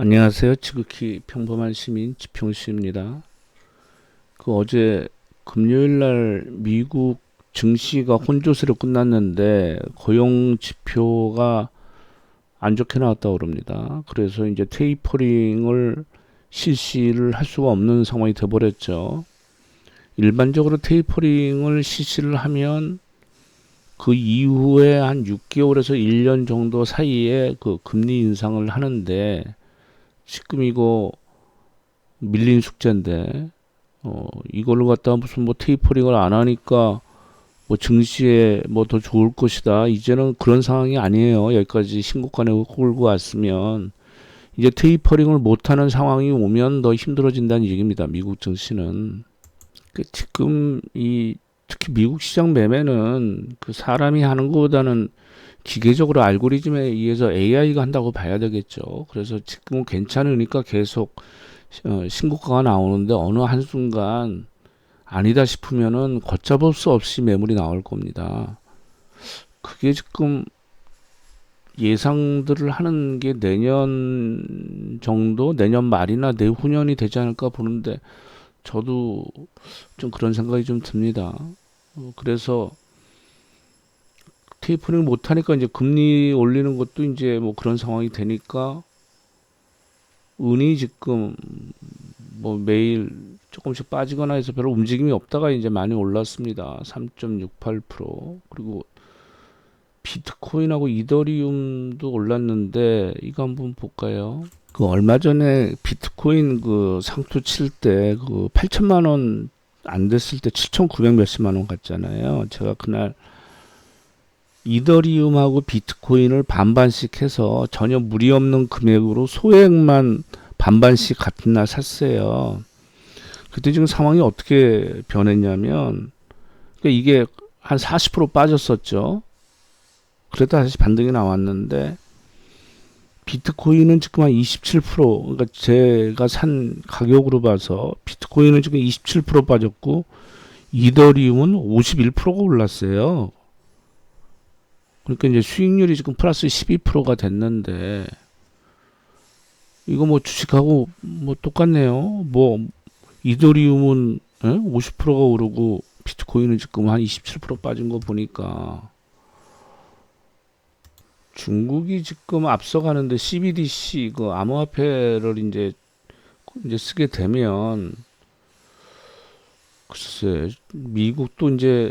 안녕하세요. 지극히 평범한 시민 지평씨입니다. 어제 금요일 날 미국 증시가 혼조세로 끝났는데 고용 지표가 안 좋게 나왔다고 그럽니다. 그래서 이제 테이퍼링을 실시를 할 수가 없는 상황이 돼버렸죠. 일반적으로 테이퍼링을 실시를 하면 그 이후에 한 6개월에서 1년 정도 사이에 그 금리 인상을 하는데 지금 이거 밀린 숙제인데 이걸로 갖다가 무슨 뭐 테이퍼링을 안 하니까 뭐 증시에 뭐 더 좋을 것이다. 이제는 그런 상황이 아니에요. 여기까지 신고가에 끌고 왔으면 이제 테이퍼링을 못하는 상황이 오면 더 힘들어진다는 얘기입니다. 미국 증시는. 지금 이 특히 미국 시장 매매는 그 사람이 하는 것보다는 기계적으로 알고리즘에 의해서 AI가 한다고 봐야 되겠죠. 그래서 지금은 괜찮으니까 계속 신고가가 나오는데 어느 한순간 아니다 싶으면은 걷잡을 수 없이 매물이 나올 겁니다. 그게 지금 예상들을 하는 게 내년 정도, 내년 말이나 내후년이 되지 않을까 보는데 저도 좀 그런 생각이 좀 듭니다. 그래서 테이퍼링을 못하니까 이제 금리 올리는 것도 이제 뭐 그런 상황이 되니까 은이 지금 뭐 매일 조금씩 빠지거나 해서 별로 움직임이 없다가 이제 많이 올랐습니다. 3.68%. 그리고 비트코인하고 이더리움도 올랐는데 이거 한번 볼까요? 그 얼마 전에 비트코인 그 상투 칠 때 그 8천만 원 안 됐을 때 7,900 몇십만 원 갔잖아요. 제가 그날 이더리움하고 비트코인을 반반씩 해서 전혀 무리 없는 금액으로 소액만 반반씩 같은 날 샀어요. 그때 지금 상황이 어떻게 변했냐면 그러니까 이게 한 40% 빠졌었죠. 그래도 다시 반등이 나왔는데 비트코인은 지금 한 27%, 그러니까 제가 산 가격으로 봐서 비트코인은 지금 27% 빠졌고 이더리움은 51%가 올랐어요. 그러니까 이제 수익률이 지금 플러스 12%가 됐는데 이거 뭐 주식하고 뭐 똑같네요. 뭐 이더리움은 50%가 오르고 비트코인은 지금 한 27% 빠진 거 보니까 중국이 지금 앞서가는데 CBDC 그 암호화폐를 이제 쓰게 되면 글쎄 미국도 이제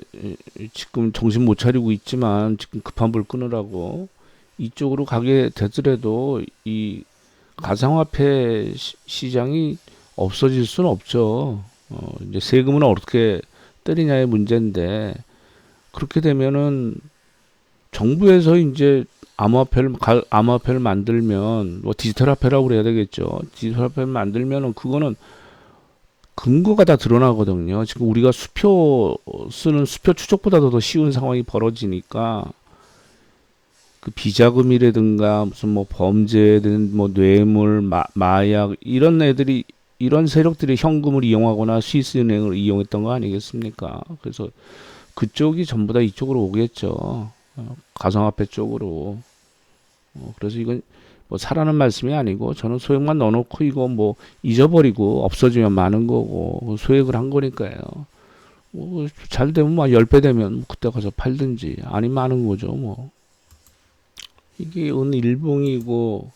지금 정신 못 차리고 있지만 지금 급한 불 끄느라고 이쪽으로 가게 되더라도 이 가상화폐 시장이 없어질 수는 없죠. 이제 세금은 어떻게 때리냐의 문제인데 그렇게 되면은 정부에서 이제 암호화폐를 만들면 뭐 디지털 화폐라고 그래야 되겠죠. 디지털 화폐를 만들면은 그거는 근거가 다 드러나거든요. 지금 우리가 수표 쓰는 수표 추적보다도 더 쉬운 상황이 벌어지니까 그 비자금이라든가 무슨 뭐 범죄든 뭐 뇌물, 마약 이런 애들이 이런 세력들이 현금을 이용하거나 스위스은행을 이용했던 거 아니겠습니까? 그래서 그쪽이 전부 다 이쪽으로 오겠죠. 가상화폐 쪽으로. 그래서 이건 뭐 사라는 말씀이 아니고 저는 소액만 넣어놓고 이거 뭐 잊어버리고 없어지면 많은 거고 소액을 한 거니까요. 뭐잘 되면 뭐 10배 되면 그때 가서 팔든지 아니면 많은 거죠 뭐. 이게 은 일봉이고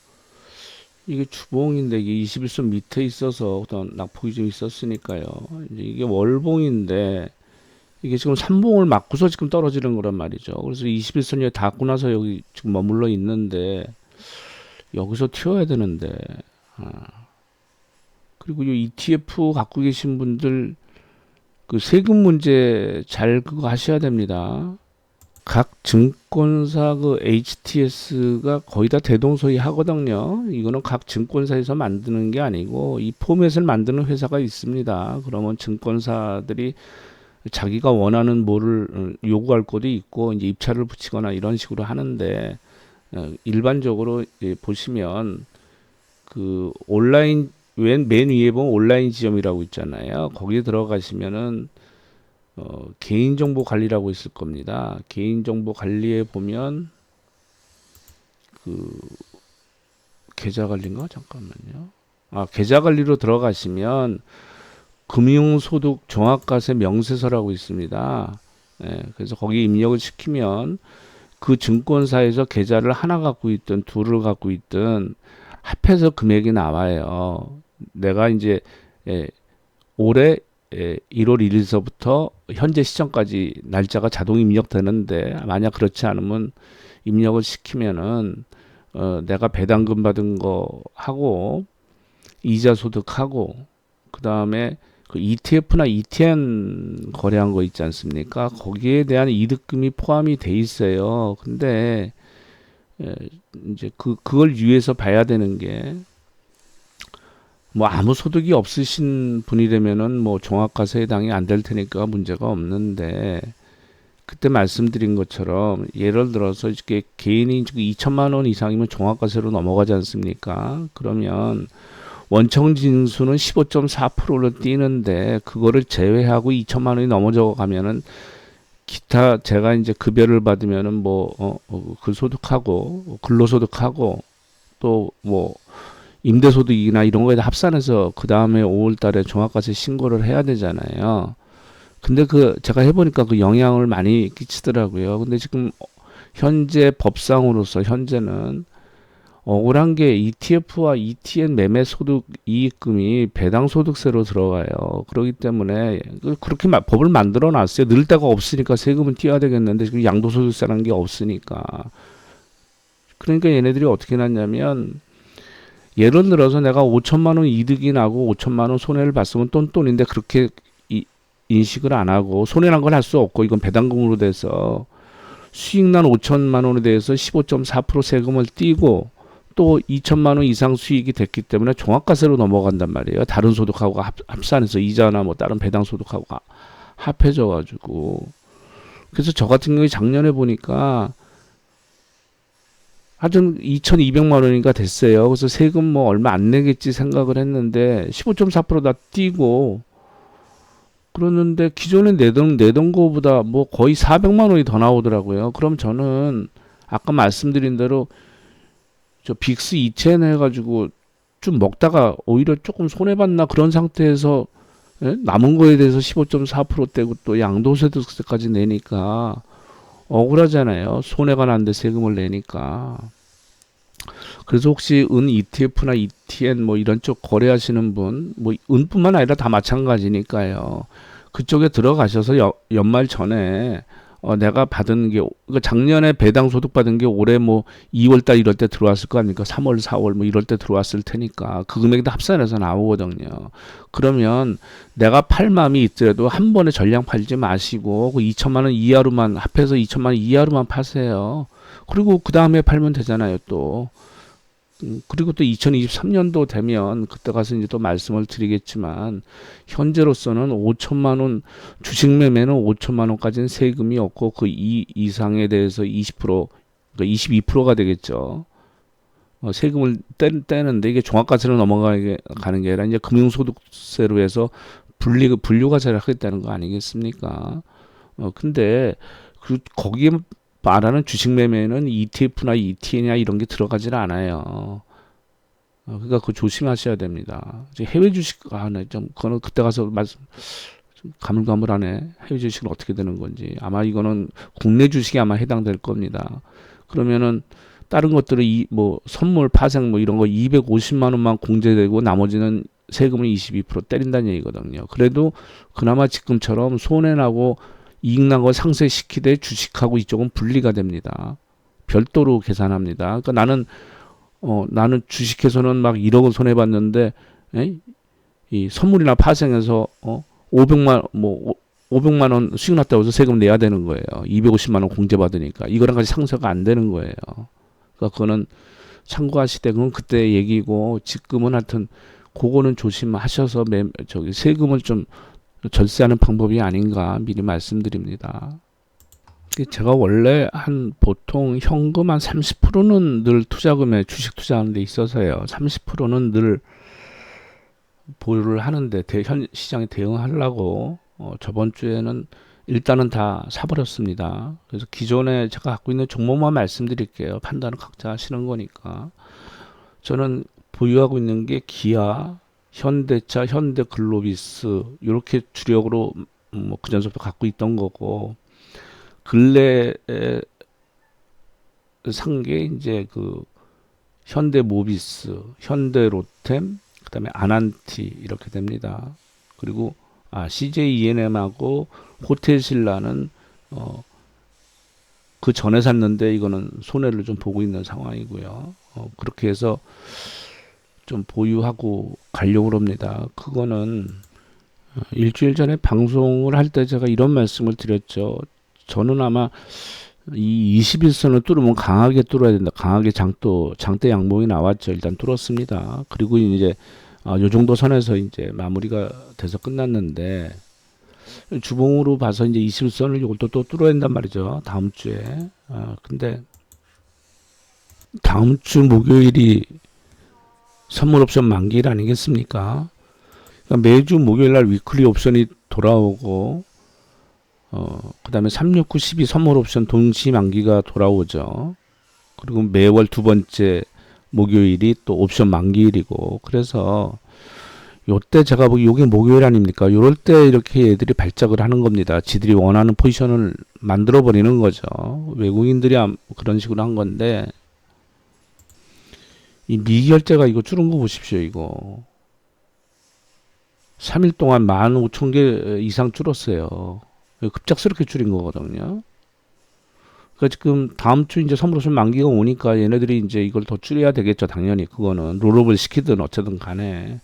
이게 주봉인데 이게 21선 밑에 있어서 어떤 낙폭이 좀 있었으니까요. 이제 이게 월봉인데 이게 지금 3봉을 맞고서 지금 떨어지는 거란 말이죠. 그래서 21선에 닿고 나서 여기 지금 머물러 있는데 여기서 튀어야 되는데 그리고 이 ETF 갖고 계신 분들 그 세금 문제 잘 그거 하셔야 됩니다. 각 증권사 그 HTS가 거의 다 대동소이 하거든요. 이거는 각 증권사에서 만드는 게 아니고 이 포맷을 만드는 회사가 있습니다. 그러면 증권사들이 자기가 원하는 뭐를 요구할 것도 있고 이제 입찰을 붙이거나 이런 식으로 하는데 일반적으로 보시면 그 온라인 맨 위에 보면 온라인 지점이라고 있잖아요. 거기에 들어가시면은 개인정보 관리라고 있을 겁니다. 개인정보 관리에 보면 그 계좌 관리인가? 잠깐만요. 계좌 관리로 들어가시면 금융소득 종합과세 명세서라고 있습니다. 예, 그래서 거기 입력을 시키면 그 증권사에서 계좌를 하나 갖고 있든 둘을 갖고 있든 합해서 금액이 나와요. 내가 이제 예, 올해 1월 1일서부터 현재 시점까지 날짜가 자동 입력되는데, 만약 그렇지 않으면 입력을 시키면은 내가 배당금 받은 거 하고 이자 소득하고 그 다음에 그 ETF나 ETN 거래한 거 있지 않습니까? 거기에 대한 이득금이 포함이 돼 있어요. 근데 이제 그걸 위해서 봐야 되는 게, 뭐 아무 소득이 없으신 분이라면은 뭐 종합과세 해당이 안 될 테니까 문제가 없는데, 그때 말씀드린 것처럼 예를 들어서 이렇게 개인이 2천만 원 이상이면 종합과세로 넘어가지 않습니까? 그러면 원청징수는 15.4%로 뛰는데, 그거를 제외하고 2천만 원이 넘어져 가면은 기타 제가 이제 급여를 받으면은 그 소득하고 근로소득하고 또 뭐 임대소득이나 이런 거에 다 합산해서 그 다음에 5월 달에 종합과세 신고를 해야 되잖아요. 근데 제가 해보니까 그 영향을 많이 끼치더라고요. 근데 지금 현재 법상으로서 현재는 억울한 게 ETF와 ETN 매매 소득 이익금이 배당 소득세로 들어가요. 그렇기 때문에 그렇게 법을 만들어 놨어요. 넣을 데가 없으니까 세금은 띄어야 되겠는데 지금 양도소득세라는 게 없으니까. 그러니까 얘네들이 어떻게 났냐면, 예를 들어서 내가 5천만 원 이득이 나고 5천만 원 손해를 봤으면 똔똔인데, 그렇게 인식을 안 하고, 손해난 건 할 수 없고 이건 배당금으로 돼서 수익 난 5천만 원에 대해서 15.4% 세금을 띄고 또 2천만 원 이상 수익이 됐기 때문에 종합과세로 넘어간단 말이에요. 다른 소득하고 합산해서 이자나 뭐 다른 배당 소득하고 합해져 가지고. 그래서 저 같은 경우에 작년에 보니까 하여튼 2,200만 원인가 됐어요. 그래서 세금 뭐 얼마 안 내겠지 생각을 했는데 15.4%다 띄고, 그러는데 기존에 내던 거보다 뭐 거의 400만 원이 더 나오더라고요. 그럼 저는 아까 말씀드린 대로 저 빅스 이체N 해가지고 좀 먹다가 오히려 조금 손해봤나 그런 상태에서 남은 거에 대해서 15.4% 떼고 또 양도소득세까지 내니까 억울하잖아요. 손해가 났는데 세금을 내니까. 그래서 혹시 은 ETF나 ETN 뭐 이런 쪽 거래하시는 분, 뭐 은뿐만 아니라 다 마찬가지니까요. 그쪽에 들어가셔서 연말 전에 내가 받은 게, 작년에 배당 소득 받은 게 올해 뭐 2월달 이럴 때 들어왔을 거 아닙니까? 3월, 4월 뭐 이럴 때 들어왔을 테니까 그 금액이 다 합산해서 나오거든요. 그러면 내가 팔 마음이 있더라도 한 번에 전량 팔지 마시고 그 2천만 원 이하로만 합해서 2천만 원 이하로만 파세요. 그리고 그 다음에 팔면 되잖아요, 또. 그리고 또 2023년도 되면 그때 가서 이제 또 말씀을 드리겠지만, 현재로서는 5천만 원 주식 매매는 5천만 원까지는 세금이 없고 그 이상에 대해서 20%, 그러니까 22%가 되겠죠. 세금을 떼는데, 이게 종합과세로 넘어가는 게 아니라 이제 금융소득세로 해서 분류과세를 하겠다는 거 아니겠습니까? 근데 거기에 말하는 주식 매매는 ETF나 ETN이나 이런 게 들어가질 않아요. 그러니까 그거 조심하셔야 됩니다. 이제 해외 주식, 그거는 그때 가서 좀 가물가물하네. 해외 주식은 어떻게 되는 건지. 아마 이거는 국내 주식이 아마 해당될 겁니다. 그러면은 다른 것들은 뭐 선물, 파생 뭐 이런 거 250만 원만 공제되고 나머지는 세금을 22% 때린다는 얘기거든요. 그래도 그나마 지금처럼 손해나고 이익 난 거 상쇄시키되 주식하고 이쪽은 분리가 됩니다. 별도로 계산합니다. 그러니까 나는 주식해서는 막 1억을 손해봤는데, 이 선물이나 파생해서 500만 원 수익 났다고 해서 세금 내야 되는 거예요. 250만 원 공제받으니까 이거랑 같이 상쇄가 안 되는 거예요. 그러니까 그거는 참고하시되, 그건 그때 얘기고, 지금은 하여튼 그거는 조심하셔서 세금을 좀 절세하는 방법이 아닌가 미리 말씀드립니다. 제가 원래 보통 현금 한 30%는 늘 투자금에 주식 투자하는 데 있어서요. 30%는 늘 보유를 하는데, 현 시장에 대응하려고 저번 주에는 일단은 다 사버렸습니다. 그래서 기존에 제가 갖고 있는 종목만 말씀드릴게요. 판단은 각자 하시는 거니까. 저는 보유하고 있는 게 기아, 현대차, 현대글로비스 이렇게 주력으로 뭐 그전부터 갖고 있던 거고 근래에 산 게 이제 그 현대모비스, 현대로템, 그다음에 아난티 이렇게 됩니다. 그리고 CJ E&M하고 호텔신라는 그 전에 샀는데 이거는 손해를 좀 보고 있는 상황이고요. 그렇게 해서 좀 보유하고 가려고 합니다. 그거는 일주일 전에 방송을 할 때 제가 이런 말씀을 드렸죠. 저는 아마 이 21선을 뚫으면 강하게 뚫어야 된다. 강하게 장대 양봉이 나왔죠. 일단 뚫었습니다. 그리고 이제 요 정도 선에서 이제 마무리가 돼서 끝났는데 주봉으로 봐서 이제 21선을 이것도 또 뚫어야 된단 말이죠. 다음 주에. 근데 다음 주 목요일이 선물 옵션 만기일 아니겠습니까? 그러니까 매주 목요일 날 위클리 옵션이 돌아오고 그 다음에 369, 12 선물 옵션 동시 만기가 돌아오죠. 그리고 매월 두 번째 목요일이 또 옵션 만기일이고 그래서 요때 제가 보기 요게 목요일 아닙니까? 요럴 때 이렇게 애들이 발작을 하는 겁니다. 지들이 원하는 포지션을 만들어 버리는 거죠. 외국인들이 그런 식으로 한 건데 이 미결제가 이거 줄은 거 보십시오. 이거 3일 동안 15,000개 이상 줄었어요. 급작스럽게 줄인 거거든요. 그러니까 지금 다음 주 이제 선물옵션 만기가 오니까 얘네들이 이제 이걸 더 줄여야 되겠죠. 당연히 그거는 롤업을 시키든 어쩌든 간에.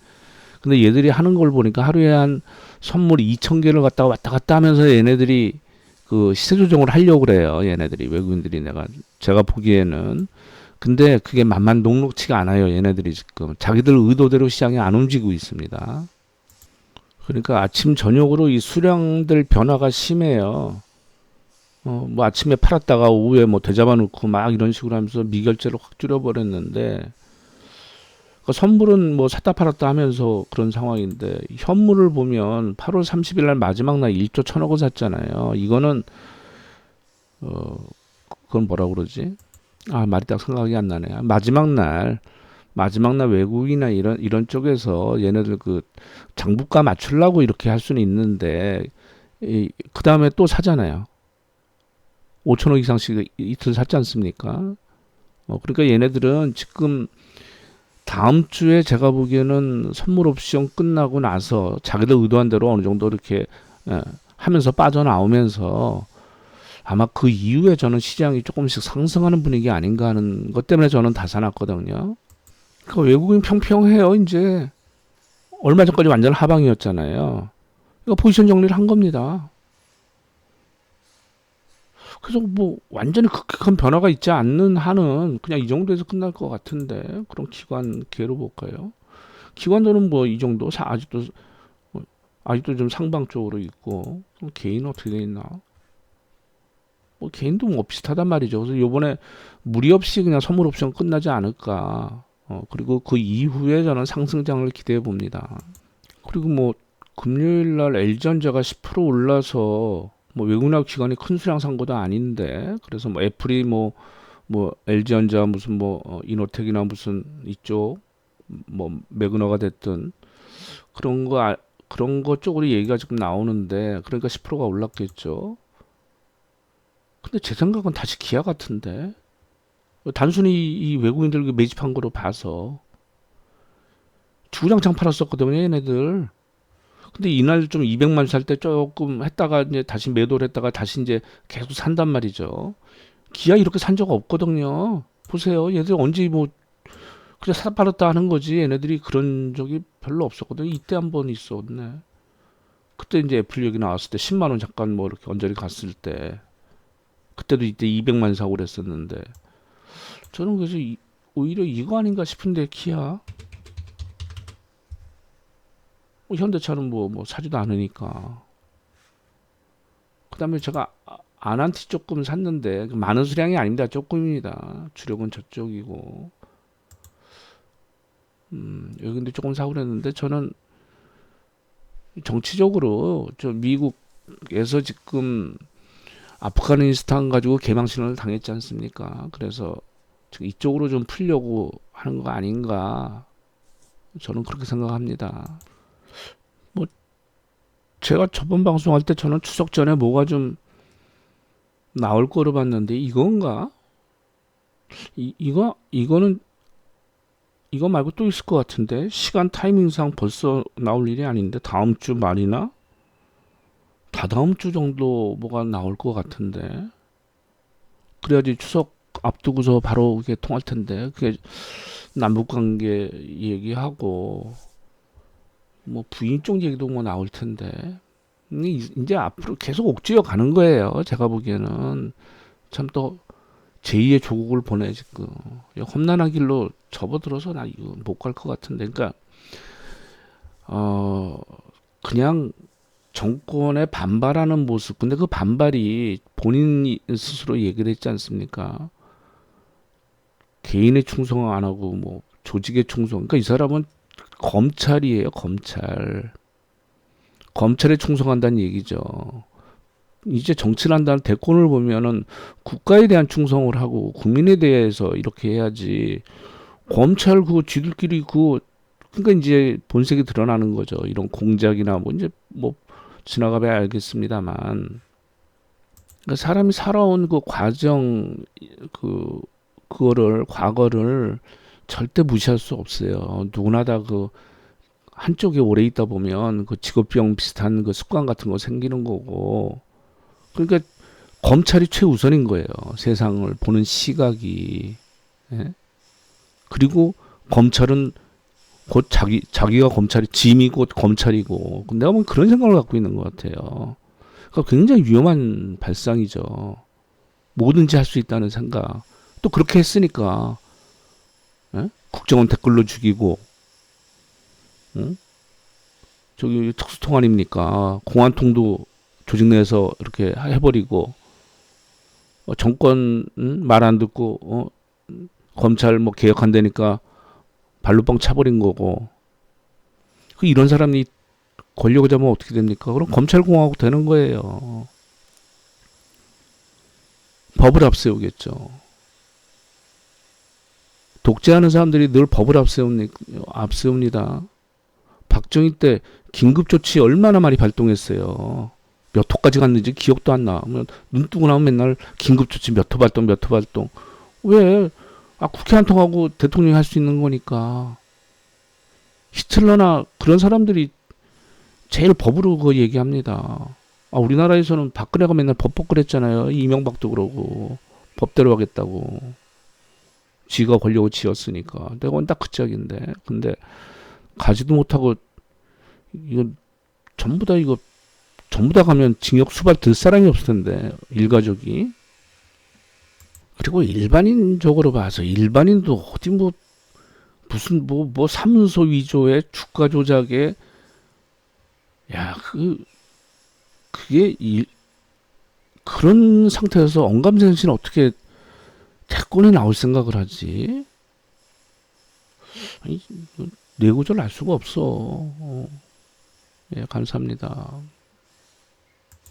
근데 얘들이 하는 걸 보니까 하루에 한 선물 2,000개를 갖다가 왔다 갔다 하면서 얘네들이 그 시세 조정을 하려고 그래요. 얘네들이 외국인들이 제가 보기에는. 근데 그게 만만 녹록치가 않아요. 얘네들이 지금 자기들 의도대로 시장이 안 움직이고 있습니다. 그러니까 아침 저녁으로 이 수량들 변화가 심해요. 뭐 아침에 팔았다가 오후에 뭐 되잡아 놓고 막 이런 식으로 하면서 미결제를 확 줄여버렸는데 그러니까 선물은 뭐 샀다 팔았다 하면서 그런 상황인데 현물을 보면 8월 30일 날 마지막 날 1조 1,000억 원 샀잖아요. 이거는 그건 뭐라 그러지? 말이 딱 생각이 안 나네. 마지막 날 외국이나 이런 쪽에서 얘네들 그 장부가 맞추려고 이렇게 할 수는 있는데 그 다음에 또 사잖아요. 5천억 이상씩 이틀 샀지 않습니까? 그러니까 얘네들은 지금 다음 주에 제가 보기에는 선물 옵션 끝나고 나서 자기들 의도한 대로 어느 정도 이렇게 하면서 빠져나오면서 아마 그 이후에 저는 시장이 조금씩 상승하는 분위기 아닌가 하는 것 때문에 저는 다 사놨거든요. 그러니까 외국인 평평해요. 이제 얼마 전까지 완전 하방이었잖아요. 이거 포지션 정리를 한 겁니다. 그래서 뭐 완전히 그렇게 큰 변화가 있지 않는 한은 그냥 이 정도에서 끝날 것 같은데 그럼 기관계로 볼까요? 기관들은 뭐 이 정도 아직도 좀 상방 쪽으로 있고 그럼 개인 어떻게 돼 있나? 뭐 개인도 뭐 비슷하단 말이죠. 그래서 요번에 무리 없이 그냥 선물 옵션 끝나지 않을까. 그리고 그 이후에 저는 상승장을 기대해 봅니다. 그리고 뭐 금요일 날 LG전자가 10% 올라서 뭐 외국인하고 기관이 큰 수량 산 것도 아닌데 그래서 뭐 애플이 뭐 LG전자 무슨 뭐 이노텍이나 무슨 이쪽 뭐 매그너가 됐든 그런 거 쪽으로 얘기가 지금 나오는데 그러니까 10%가 올랐겠죠. 근데 제 생각은 다시 기아 같은데 단순히 이 외국인들 매집한 거로 봐서 주구장창 팔았었거든요 얘네들. 근데 이날 좀 200만 살 때 조금 했다가 이제 다시 매도를 했다가 다시 이제 계속 산단 말이죠. 기아 이렇게 산 적 없거든요. 보세요. 얘들 언제 뭐 그냥 사 팔았다 하는 거지. 얘네들이 그런 적이 별로 없었거든요. 이때 한 번 있었네. 그때 이제 애플 얘기 나왔을 때 10만 원 잠깐 뭐 이렇게 언저리 갔을 때 그때도 이때 200만 사고 그랬었는데 저는 그래서 오히려 이거 아닌가 싶은데 기아 현대차는 뭐 사지도 않으니까. 그다음에 제가 아난티 조금 샀는데 많은 수량이 아닙니다. 조금입니다. 주력은 저쪽이고. 여기 근데 조금 사고 그랬는데 저는 정치적으로 저 미국에서 지금 아프가니스탄 가지고 개망신을 당했지 않습니까? 그래서 이쪽으로 좀 풀려고 하는 거 아닌가 저는 그렇게 생각합니다. 뭐 제가 저번 방송할 때 저는 추석 전에 뭐가 좀 나올 거로 봤는데 이건가? 이거는 이거 말고 또 있을 것 같은데 시간 타이밍상 벌써 나올 일이 아닌데 다음 주 말이나 다다음 주 정도 뭐가 나올 것 같은데 그래야지 추석 앞두고서 바로 그게 통할 텐데 그게 남북 관계 얘기하고 뭐 부인 쪽 얘기도 뭐 나올 텐데 이제 앞으로 계속 옥죄어 가는 거예요. 제가 보기에는 참 또 제2의 조국을 보내 지금 험난한 길로 접어들어서 나 이거 못 갈 것 같은데 그러니까 어 그냥 정권에 반발하는 모습 근데 그 반발이 본인 스스로 얘기를 했지 않습니까? 개인의 충성 안 하고 뭐 조직의 충성 그러니까 이 사람은 검찰이에요. 검찰에 충성한다는 얘기죠. 이제 정치를 한다는 대권을 보면은 국가에 대한 충성을 하고 국민에 대해서 이렇게 해야지 검찰 그 쥐들끼리 그 그러니까 이제 본색이 드러나는 거죠. 이런 공작이나 뭐 이제 뭐 지나가봐야 알겠습니다만 그러니까 사람이 살아온 그 과정 그거를 과거를 절대 무시할 수 없어요. 누구나 다 그 한쪽에 오래 있다 보면 그 직업병 비슷한 그 습관 같은 거 생기는 거고 그러니까 검찰이 최우선인 거예요. 세상을 보는 시각이. 예? 그리고 검찰은 곧 자기가 검찰이 짐이 곧 검찰이고 내가 보면 그런 생각을 갖고 있는 것 같아요. 그러니까 굉장히 위험한 발상이죠. 뭐든지 할 수 있다는 생각. 또 그렇게 했으니까 예? 국정원 댓글로 죽이고 응? 저기 특수통 아닙니까? 공안통도 조직 내에서 이렇게 해버리고 정권 말 안 듣고 검찰 뭐 개혁한다니까 발로뻥 차버린 거고 그 이런 사람이 권력을 잡으면 어떻게 됩니까? 그럼 검찰공화국 되는 거예요. 법을 앞세우겠죠. 독재하는 사람들이 늘 법을 앞세웁니다. 박정희 때 긴급조치 얼마나 많이 발동했어요. 몇 호까지 갔는지 기억도 안 나. 눈 뜨고 나면 맨날 긴급조치 몇 호 발동, 몇 호 발동. 왜? 국회 안 통하고 대통령이 할 수 있는 거니까. 히틀러나 그런 사람들이 제일 법으로 그거 얘기합니다. 우리나라에서는 박근혜가 맨날 법법 그랬잖아요. 이명박도 그러고. 법대로 하겠다고. 지가 권력을 쥐었으니까. 내가 딱 그 짝인데. 근데 가지도 못하고 이거 전부 다 가면 징역 수발 들 사람이 없을 텐데 일가족이 그리고 일반인적으로 봐서 일반인도 어디 뭐 무슨 뭐 사문서 위조에 주가 조작에 그게 그런 상태에서 언감생심 어떻게 대권에 나올 생각을 하지? 아니, 뇌구조를 알 수가 없어. 예, 감사합니다.